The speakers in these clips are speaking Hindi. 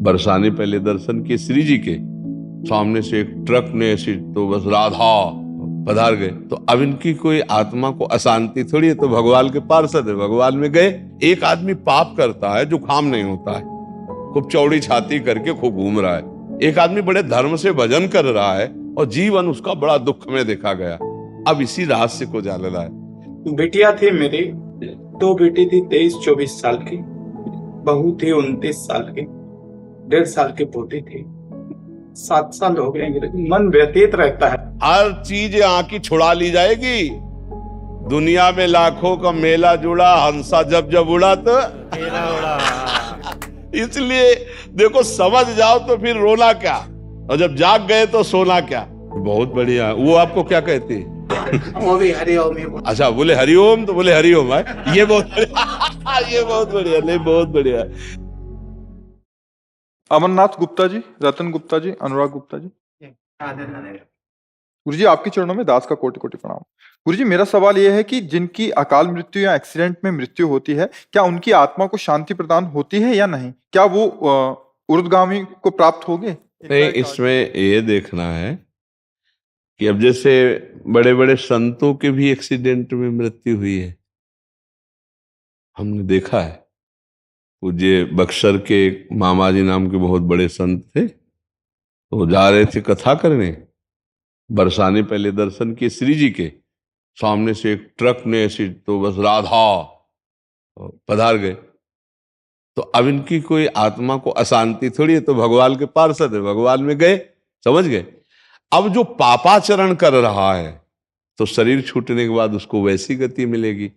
बरसाने पहले दर्शन किए श्री जी के सामने से एक ट्रक ने ऐसी तो बस राधा पधार गए। तो अब इनकी कोई आत्मा को अशांति थोड़ी है, तो भगवान के पार्षद है, भगवान में गए। एक आदमी पाप करता है, जुकाम नहीं होता है, खूब चौड़ी छाती करके खूब घूम रहा है। एक आदमी बड़े धर्म से भजन कर रहा है और जीवन उसका बड़ा दुख में देखा गया। अब इसी रहस्य को जानना है। बिटिया थी मेरी, 2 बेटी थी, 23-24 साल की, बहू थी 29 साल की, 1.5 साल की पोती थी। 7 साल हो गए, मन व्यतीत रहता है। हर चीज आंखी छुड़ा ली जाएगी। दुनिया में लाखों का मेला जुड़ा, हंसा जब जब उड़ा तो मेला उड़ा। इसलिए देखो, समझ जाओ तो फिर रोना क्या, और जब जाग गए तो सोना क्या। बहुत बढ़िया। वो आपको क्या कहती है? वो भी हरिओम ही। अच्छा, बोले हरिओम तो बोले हरिओम है। ये बहुत बढ़िया। ये बहुत बढ़िया, नहीं बहुत बढ़िया। अमरनाथ गुप्ता जी, रतन गुप्ता जी, अनुराग गुप्ता जी, गुरु जी आपके चरणों में दास का कोटि कोटि प्रणाम। गुरु जी, मेरा सवाल यह है कि जिनकी अकाल मृत्यु या एक्सीडेंट में मृत्यु होती है, क्या उनकी आत्मा को शांति प्रदान होती है या नहीं? क्या वो ऊर्ध्वगामी को प्राप्त होगे? नहीं, इसमें ये देखना है कि अब जैसे बड़े बड़े संतों के भी एक्सीडेंट में मृत्यु हुई है, हमने देखा है। पूज्य बक्सर के मामा जी नाम के बहुत बड़े संत थे, तो जा रहे थे कथा करने, बरसाने पहले दर्शन किए श्री जी के सामने से एक ट्रक ने ऐसी तो बस राधा पधार गए। तो अब इनकी कोई आत्मा को अशांति थोड़ी है, तो भगवान के पार्षद है, भगवान में गए, समझ गए। अब जो पापाचरण कर रहा है तो शरीर छूटने के बाद उसको वैसी गति मिलेगी।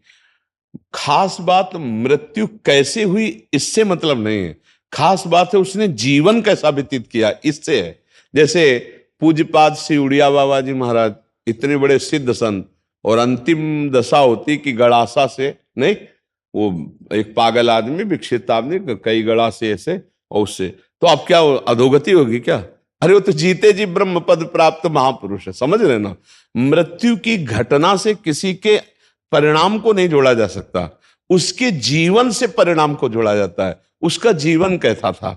खास बात मृत्यु कैसे हुई इससे मतलब नहीं है, खास बात है उसने जीवन कैसा व्यतीत किया, इससे है। जैसे पूज्यपाद श्री उड़िया बाबा जी महाराज, इतने बड़े सिद्ध संत, और अंतिम दशा होती कि गड़ासा से नहीं, वो एक पागल आदमी, विक्षित आदमी, कई गड़ा से ऐसे और उससे, तो अब क्या अधोगति होगी क्या? अरे वो तो जीते जी ब्रह्म पद प्राप्त महापुरुष है, समझ रहे ना। मृत्यु की घटना से किसी के परिणाम को नहीं जोड़ा जा सकता, उसके जीवन से परिणाम को जोड़ा जाता है। उसका जीवन कैसा था?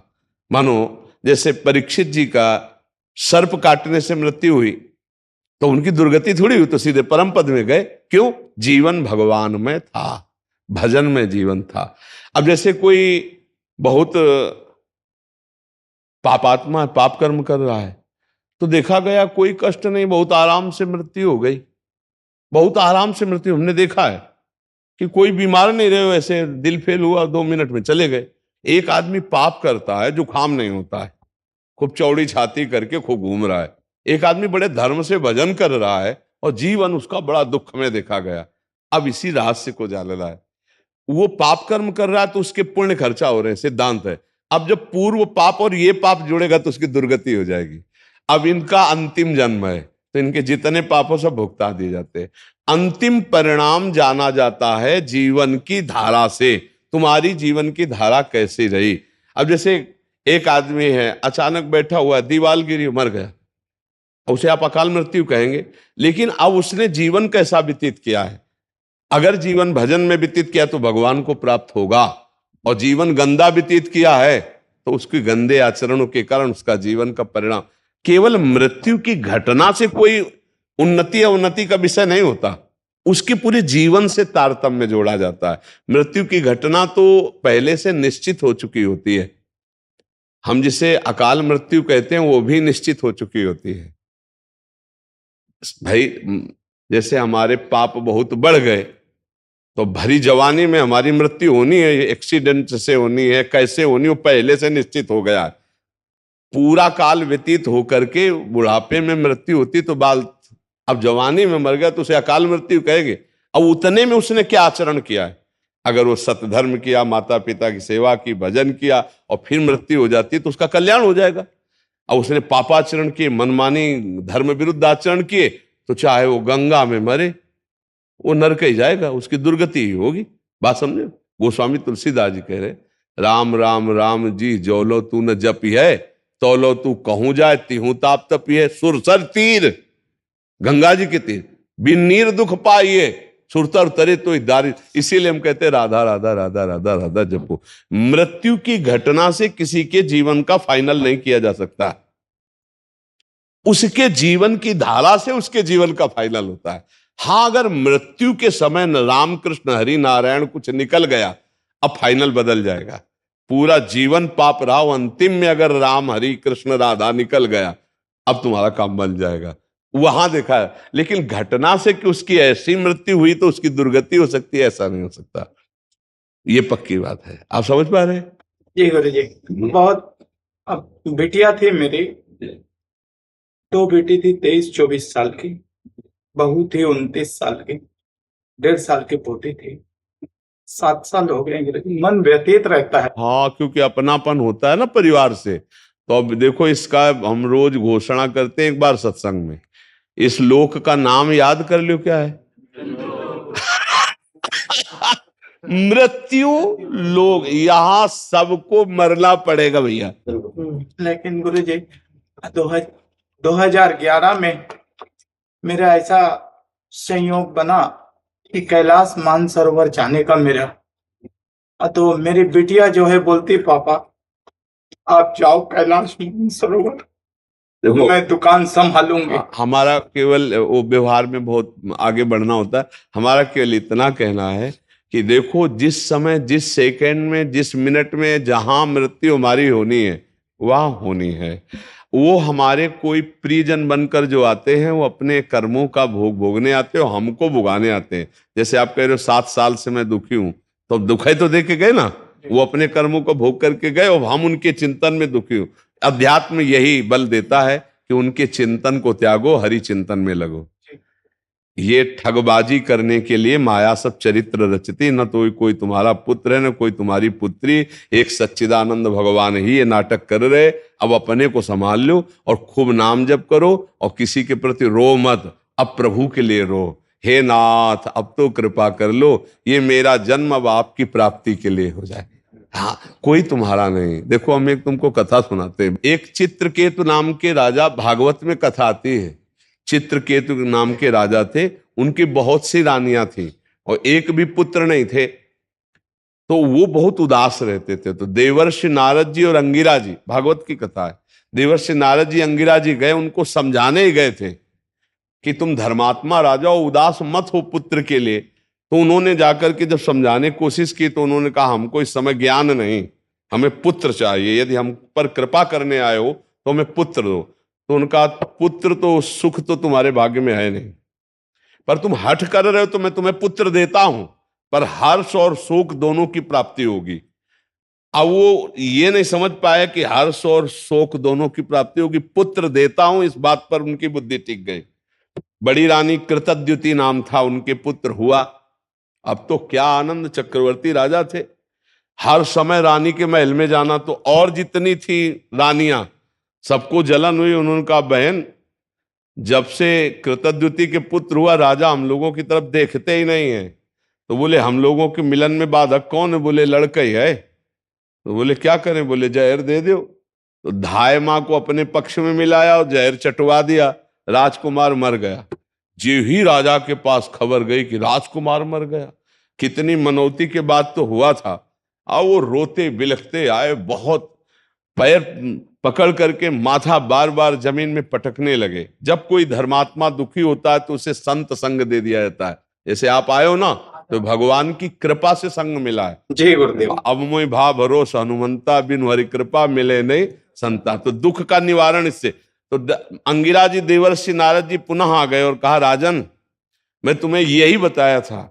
मानो जैसे परीक्षित जी का सर्प काटने से मृत्यु हुई, तो उनकी दुर्गति थोड़ी हुई, तो सीधे परम पद में गए। क्यों? जीवन भगवान में था, भजन में जीवन था। अब जैसे कोई बहुत पापात्मा, पाप कर्म कर रहा है, तो देखा गया कोई कष्ट नहीं, बहुत आराम से मृत्यु हो गई, बहुत आराम से मृत्यु। हमने देखा है कि कोई बीमार नहीं रहे, ऐसे दिल फेल हुआ, 2 मिनट में चले गए। एक आदमी पाप करता है, जुकाम नहीं होता है, खूब चौड़ी छाती करके खूब घूम रहा है। एक आदमी बड़े धर्म से भजन कर रहा है और जीवन उसका बड़ा दुख में देखा गया। अब इसी रहस्य को जानना है। वो पाप कर्म कर रहा है तो उसके पुण्य खर्चा हो रहे हैं, सिद्धांत है। अब जब पूर्व पाप और ये पाप जुड़ेगा तो उसकी दुर्गति हो जाएगी। अब इनका अंतिम जन्म है, तो इनके जितने पापों सब भुगता दिए जाते हैं। अंतिम परिणाम जाना जाता है जीवन की धारा से। तुम्हारी जीवन की धारा कैसी रही? अब जैसे एक आदमी है, अचानक बैठा हुआ है, दीवार गिरी, मर गया, उसे आप अकाल मृत्यु कहेंगे, लेकिन अब उसने जीवन कैसा व्यतीत किया है? अगर जीवन भजन में व्यतीत किया तो भगवान को प्राप्त होगा, और जीवन गंदा व्यतीत किया है तो उसके गंदे आचरणों के कारण उसका जीवन का परिणाम। केवल मृत्यु की घटना से कोई उन्नति अवनति का विषय नहीं होता, उसके पूरे जीवन से तारतम्य जोड़ा जाता है। मृत्यु की घटना तो पहले से निश्चित हो चुकी होती है, हम जिसे अकाल मृत्यु कहते हैं वो भी निश्चित हो चुकी होती है। भाई जैसे हमारे पाप बहुत बढ़ गए तो भरी जवानी में हमारी मृत्यु होनी है, एक्सीडेंट से होनी है, कैसे होनी हो पहले से निश्चित हो गया है। पूरा काल व्यतीत होकर के बुढ़ापे में मृत्यु होती तो बाल, अब जवानी में मर गया तो उसे अकाल मृत्यु कहेंगे। अब उतने में उसने क्या आचरण किया है? अगर वो सतधर्म किया, माता पिता की सेवा की, भजन किया, और फिर मृत्यु हो जाती है तो उसका कल्याण हो जाएगा। अब उसने पापाचरण किए, मनमानी धर्म विरुद्ध आचरण किए, तो चाहे वो गंगा में मरे वो नरक ही जाएगा, उसकी दुर्गति ही होगी। बात समझे? गोस्वामी तुलसीदास जी कह रहे, राम राम राम जी जौलो तू न जपी है, तौलो तू कहूं जाए तिहू ताप तपी है। सुरसर तीर, गंगा जी के तीर, बिन नीर दुख पाइए, सुरतर तरे तो दारी, इसीलिए हम कहते हैं राधा राधा राधा राधा राधा जपो। मृत्यु की घटना से किसी के जीवन का फाइनल नहीं किया जा सकता, उसके जीवन की धारा से उसके जीवन का फाइनल होता है। हाँ, अगर मृत्यु के समय राम कृष्ण हरि नारायण कुछ निकल गया, अब फाइनल बदल जाएगा। पूरा जीवन पाप रहा, अंतिम में अगर राम हरि कृष्ण राधा निकल गया, अब तुम्हारा काम बन जाएगा। वहां देखा है। लेकिन घटना से कि उसकी ऐसी मृत्यु हुई तो उसकी दुर्गति हो सकती है, ऐसा नहीं हो सकता। ये पक्की बात है। आप समझ पा रहे हैं? जी गुरु जी। बहुत, अब बिटिया थी मेरी, दो बेटी थी 23-24 साल की, बहू थी 29 साल की, 1.5 साल की पोती थी। 7 साल हो गए, मन व्यतीत रहता है। हाँ, क्योंकि अपनापन होता है ना परिवार से। तो अब देखो, इसका हम रोज घोषणा करते हैं एक बार सत्संग में, इस लोक का नाम याद कर लो, क्या है? मृत्यु लोग, यहां सबको मरना पड़ेगा भैया। लेकिन गुरु जी 2011 में मेरा ऐसा संयोग बना कि कैलाश मानसरोवर जाने का मेरा, तो मेरी बिटिया जो है बोलती, पापा आप जाओ कैलाश मानसरोवर, देखो, मैं दुकान संभालूंगी। हमारा केवल वो व्यवहार में बहुत आगे बढ़ना होता है। हमारा केवल इतना कहना है कि देखो, जिस समय, जिस सेकंड में, जिस मिनट में जहां मृत्यु हमारी होनी है वहां होनी है। वो हमारे कोई प्रियजन बनकर जो आते हैं, वो अपने कर्मों का भोग भोगने आते हैं और हमको भुगाने आते हैं। जैसे आप कह रहे हो 7 साल से मैं दुखी हूं, तो दुखाई तो दे के गए ना, वो अपने कर्मों को भोग करके गए और हम उनके चिंतन में दुखी हूं। अध्यात्म यही बल देता है कि उनके चिंतन को त्यागो, हरि चिंतन में लगो। ये ठगबाजी करने के लिए माया सब चरित्र रचती, न तो कोई तुम्हारा पुत्र है न कोई तुम्हारी पुत्री, एक सच्चिदानंद भगवान ही ये नाटक कर रहे। अब अपने को संभाल लो और खूब नाम जप करो और किसी के प्रति रो मत, अब प्रभु के लिए रो। हे नाथ, अब तो कृपा कर लो, ये मेरा जन्म अब आपकी प्राप्ति के लिए हो जाए। हाँ, कोई तुम्हारा नहीं। देखो, हम एक तुमको कथा सुनाते हैं। एक चित्रकेतु नाम के राजा, भागवत में कथा आती है। चित्रकेतु नाम के राजा थे, उनकी बहुत सी रानियां थी और एक भी पुत्र नहीं थे। तो वो बहुत उदास रहते थे। तो देवर्षि नारद जी और अंगिरा जी, भागवत की कथा है, देवर्षि नारद जी अंगिरा जी गए, उनको समझाने ही गए थे कि तुम धर्मात्मा राजा हो, उदास मत हो पुत्र के लिए। तो उन्होंने जाकर के जब समझाने की कोशिश की तो उन्होंने कहा, हमको इस समय ज्ञान नहीं, हमें पुत्र चाहिए। यदि हम पर कृपा करने आए हो तो हमें पुत्र दो। तो उनका, पुत्र तो सुख तो तुम्हारे भाग्य में है नहीं, पर तुम हठ कर रहे हो तो मैं तुम्हें पुत्र देता हूं, पर हर्ष और शोक दोनों की प्राप्ति होगी। अब वो ये नहीं समझ पाया कि हर्ष और शोक दोनों की प्राप्ति होगी, पुत्र देता हूं, इस बात पर उनकी बुद्धि टिक गई। बड़ी रानी कृतद्युति नाम था, उनके पुत्र हुआ। अब तो क्या आनंद, चक्रवर्ती राजा थे, हर समय रानी के महल में जाना। तो और जितनी थी रानियां, सबको जलन हुई। उन्होंने कहा, बहन, जब से कृतद्युति के पुत्र हुआ, राजा हम लोगों की तरफ देखते ही नहीं है। तो बोले, हम लोगों के मिलन में बाधक कौन है? बोले, लड़का ही है। तो बोले, क्या करें? बोले, जहर दे दो। तो धाय माँ को अपने पक्ष में मिलाया और जहर चटवा दिया, राजकुमार मर गया। जो ही राजा के पास खबर गई कि राजकुमार मर गया, कितनी मनौती के बाद तो हुआ था। और वो रोते बिलखते आए, बहुत पैर पकड़ करके माथा बार बार जमीन में पटकने लगे। जब कोई धर्मात्मा दुखी होता है तो उसे संत संग दे दिया जाता है। जैसे आप आए हो ना, तो भगवान की कृपा से संग मिला है। जी गुरुदेव। अब मोहि भा भरोस हनुमंता, बिन हरि कृपा मिले नहीं संता। तो दुख का निवारण इससे। तो अंगिरा जी, देवर्षि नारद जी पुनः आ गए और कहा, राजन, मैं तुम्हें यही बताया था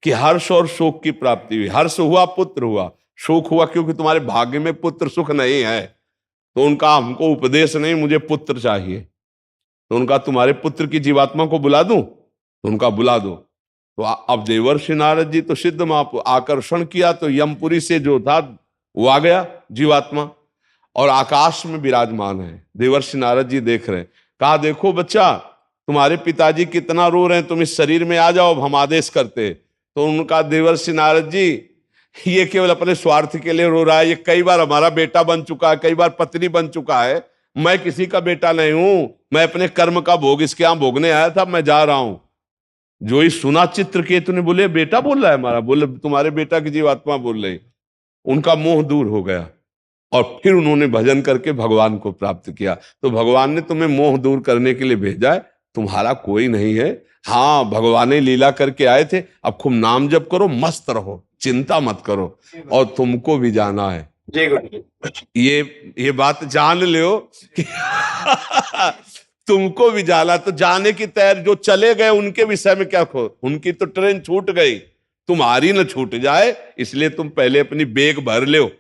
कि हर्ष और शोक की प्राप्ति हुई। हर्ष हुआ, पुत्र हुआ, शोक हुआ क्योंकि तुम्हारे भाग्य में पुत्र सुख नहीं है। तो उनका, हमको उपदेश नहीं, मुझे पुत्र चाहिए। तो उनका, तुम्हारे पुत्र की जीवात्मा को बुला दूं? तो उनका, बुला दो। तो अब देवर्षि नारद जी तो सिद्ध मां आकर्षण किया, तो यमपुरी से जो था वो आ गया जीवात्मा और आकाश में विराजमान है। देवर्षि नारद जी देख रहे हैं। कहा, देखो बच्चा, तुम्हारे पिताजी कितना रो रहे हैं, तुम इस शरीर में आ जाओ, हम आदेश करते। तो उनका, देवर्षि नारद जी, ये केवल अपने स्वार्थ के लिए रो रहा है। ये कई बार हमारा बेटा बन चुका है, कई बार पत्नी बन चुका है। मैं किसी का बेटा नहीं हूं, मैं अपने कर्म का भोग इसके यहां भोगने आया था, मैं जा रहा हूं। जो ही सुना चित्रकेतु ने, बोले बेटा बोल रहा है हमारा, बोले तुम्हारे बेटा की जीवात्मा बोल रही। उनका मोह दूर हो गया और फिर उन्होंने भजन करके भगवान को प्राप्त किया। तो भगवान ने तुम्हें मोह दूर करने के लिए भेजा है, तुम्हारा कोई नहीं है। हाँ, भगवान ने लीला करके आए थे, अब खूब नाम जप करो, मस्त रहो, चिंता मत करो। और तुमको भी जाना है, जय गुरु। ये बात जान लो कि तुमको भी जाना। तो जाने की तैयारी, जो चले गए उनके विषय में क्या खो, उनकी तो ट्रेन छूट गई, तुम्हारी न छूट जाए, इसलिए तुम पहले अपनी बेग भर लो।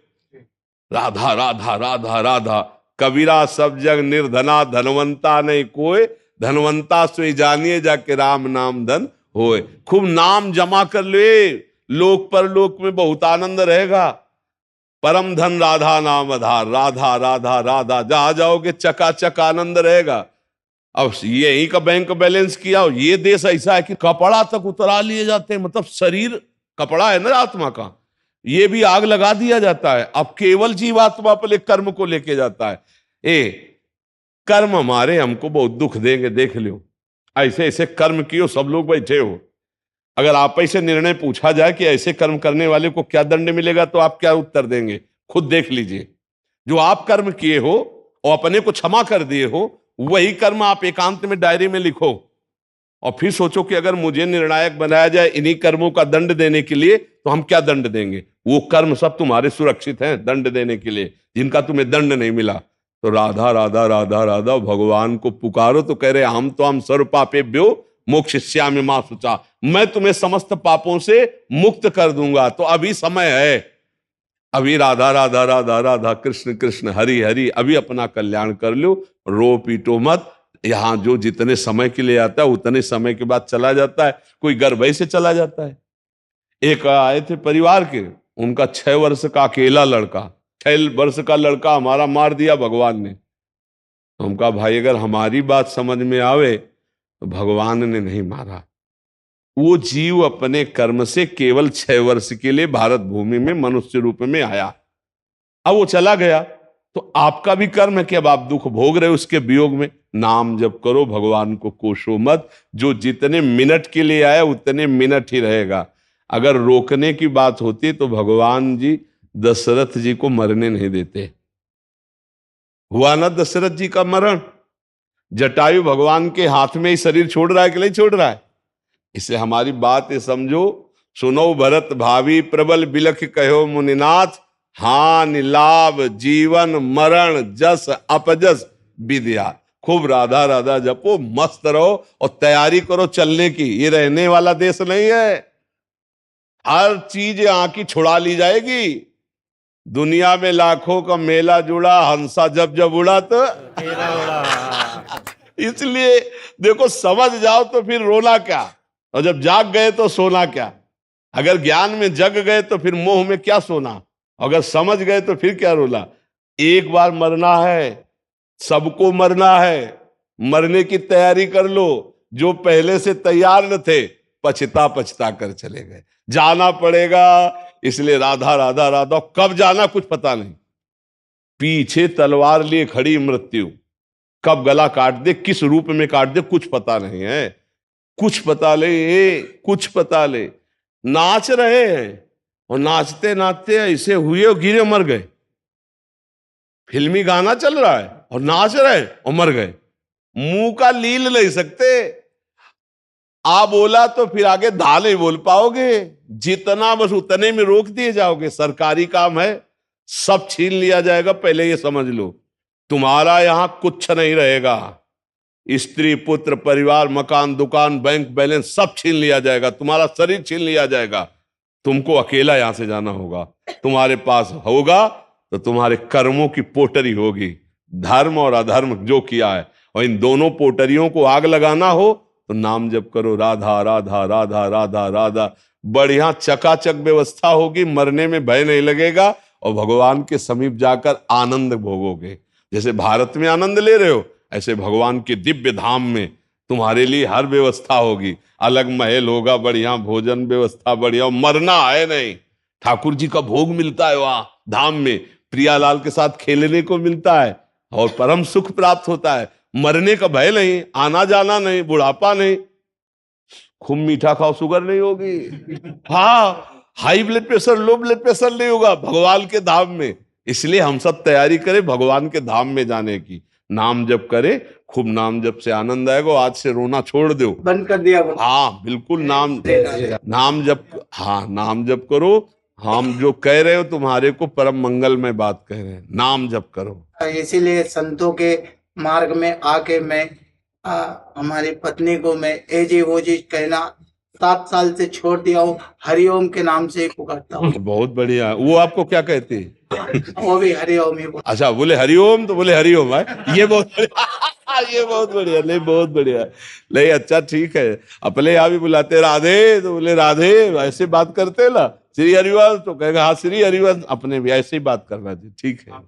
राधा राधा राधा राधा, कबीरा सब जग निर्धना, धनवंता नहीं कोई, धनवंता सोई जानिए जाके राम नाम धन होए। खूब नाम जमा कर ले, लोक परलोक में बहुत आनंद रहेगा। परम धन राधा नाम आधार, राधा राधा राधा, जहां जाओगे चकाचक आनंद रहेगा। अब यही का बैंक बैलेंस किया। ये देश ऐसा है कि कपड़ा तक उतरा लिए जाते हैं, मतलब शरीर कपड़ा है ना आत्मा का, ये भी आग लगा दिया जाता है। अब केवल जीवात्मा पर कर्म को लेके जाता है। कर्म हमारे हमको बहुत दुख देंगे, देख लो। ऐसे ऐसे कर्म कियो, सब लोग बैठे हो, अगर आप ऐसे निर्णय पूछा जाए कि ऐसे कर्म करने वाले को क्या दंड मिलेगा, तो आप क्या उत्तर देंगे? खुद देख लीजिए। जो आप कर्म किए हो और अपने को क्षमा कर दिए हो, वही कर्म आप एकांत में डायरी में लिखो और फिर सोचो कि अगर मुझे निर्णायक बनाया जाए इन्हीं कर्मों का दंड देने के लिए, तो हम क्या दंड देंगे? वो कर्म सब तुम्हारे सुरक्षित हैं दंड देने के लिए, जिनका तुम्हें दंड नहीं मिला। तो राधा राधा राधा राधा, भगवान को पुकारो। तो कह रहे हम सर्व पापेभ्यो मोक्षयिष्यामि मा शुचा, मैं तुम्हें समस्त पापों से मुक्त कर दूंगा। तो अभी समय है, अभी राधा राधा राधा राधा, कृष्ण कृष्ण हरि हरि, अभी अपना कल्याण कर लो, रो पीटो मत। यहां जो जितने समय के लिए आता है उतने समय के बाद चला जाता है। कोई गर्भ से चला जाता है। एक आए थे परिवार के, उनका 6 वर्ष का अकेला लड़का, 6 वर्ष का लड़का हमारा मार दिया भगवान ने। तो हम कहा भाई अगर हमारी बात समझ में आवे तो भगवान ने नहीं मारा। वो जीव अपने कर्म से केवल 6 वर्ष के लिए भारत भूमि में मनुष्य रूप में आया, अब वो चला गया। तो आपका भी कर्म है कि अब आप दुख भोग रहे हो उसके वियोग में। नाम जप करो, भगवान को कोसो मत। जो जितने मिनट के लिए आया उतने मिनट ही रहेगा। अगर रोकने की बात होती तो भगवान जी दशरथ जी को मरने नहीं देते। हुआ ना दशरथ जी का मरण, जटायु भगवान के हाथ में ही शरीर छोड़ रहा है कि नहीं छोड़ रहा है? इसे हमारी बात समझो। सुनो भरत भावी, प्रबल बिलख कहो मुनिनाथ, हानि लाभ जीवन मरण जस अपजस विद्या। खूब राधा राधा जपो, मस्त रहो और तैयारी करो चलने की। ये रहने वाला देश नहीं है, हर चीज आंखी छुड़ा ली जाएगी। दुनिया में लाखों का मेला जुड़ा, हंसा जब जब उड़ा तो इसलिए देखो, समझ जाओ तो फिर रोना क्या, और जब जाग गए तो सोना क्या। अगर ज्ञान में जग गए तो फिर मोह में क्या सोना, अगर समझ गए तो फिर क्या रोला। एक बार मरना है, सबको मरना है, मरने की तैयारी कर लो। जो पहले से तैयार न थे पछता पछता कर चले गए, जाना पड़ेगा। इसलिए राधा राधा राधा, कब जाना कुछ पता नहीं। पीछे तलवार लिए खड़ी मृत्यु, कब गला काट दे, किस रूप में काट दे, कुछ पता नहीं है। कुछ पता ले, कुछ पता ले। नाच रहे हैं और नाचते नाचते ऐसे हुए और गिरे मर गए। फिल्मी गाना चल रहा है और नाच रहे और मर गए। मुंह का लील नहीं सकते। आ बोला तो फिर आगे धा नहीं बोल पाओगे। जितना बस उतने में रोक दिए जाओगे। सरकारी काम है, सब छीन लिया जाएगा, पहले ये समझ लो। तुम्हारा यहां कुछ नहीं रहेगा। स्त्री पुत्र परिवार मकान दुकान बैंक बैलेंस सब छीन लिया जाएगा। तुम्हारा शरीर छीन लिया जाएगा। तुमको अकेला यहां से जाना होगा। तुम्हारे पास होगा तो तुम्हारे कर्मों की पोटरी होगी, धर्म और अधर्म जो किया है। और इन दोनों पोटरियों को आग लगाना हो तो नाम जप करो, राधा राधा राधा राधा राधा। बढ़िया चकाचक व्यवस्था होगी, मरने में भय नहीं लगेगा और भगवान के समीप जाकर आनंद भोगोगे। जैसे भारत में आनंद ले रहे हो, ऐसे भगवान के दिव्य धाम में तुम्हारे लिए हर व्यवस्था होगी। अलग महल होगा, बढ़िया भोजन व्यवस्था बढ़िया। मरना है नहीं, ठाकुर जी का भोग मिलता है वहां धाम में, प्रियालाल के साथ खेलने को मिलता है और परम सुख प्राप्त होता है। मरने का भय नहीं, आना जाना नहीं, बुढ़ापा नहीं। खूब मीठा खाओ, शुगर नहीं होगी। हाँ, high blood pressure, low blood pressure नहीं होगा भगवान के धाम में। इसलिए हम सब तैयारी करें भगवान के धाम में जाने की। नाम जप करे, खूब नाम जप से आनंद आएगा। आज से रोना छोड़ दो, बंद कर दिया वो। हाँ बिल्कुल, नाम जप, हाँ नाम जप करो। हम जो कह रहे हो तुम्हारे को परम मंगल में बात कह रहे हैं, नाम जप करो। इसीलिए संतों के मार्ग में आके मैं हमारी पत्नी को मैं ए जी वो जी कहना 7 साल से छोड़ दिया हूँ। हरिओम के नाम से ही पुकारता हूँ। बहुत बढ़िया। वो आपको क्या कहती है? वो भी हरिओम ही बोलता। अच्छा, बोले हरिओम तो बोले हरिओम है। ये बहुत बढ़िया, ये बहुत बढ़िया, नहीं बहुत बढ़िया, नहीं अच्छा ठीक है। अपने यहाँ भी बुलाते राधे तो बोले राधे, ऐसे बात करते ना। श्री हरिवंश तो कहेगा हाँ श्री हरिवंश, अपने भी ऐसे ही बात करना चाहिए, ठीक है।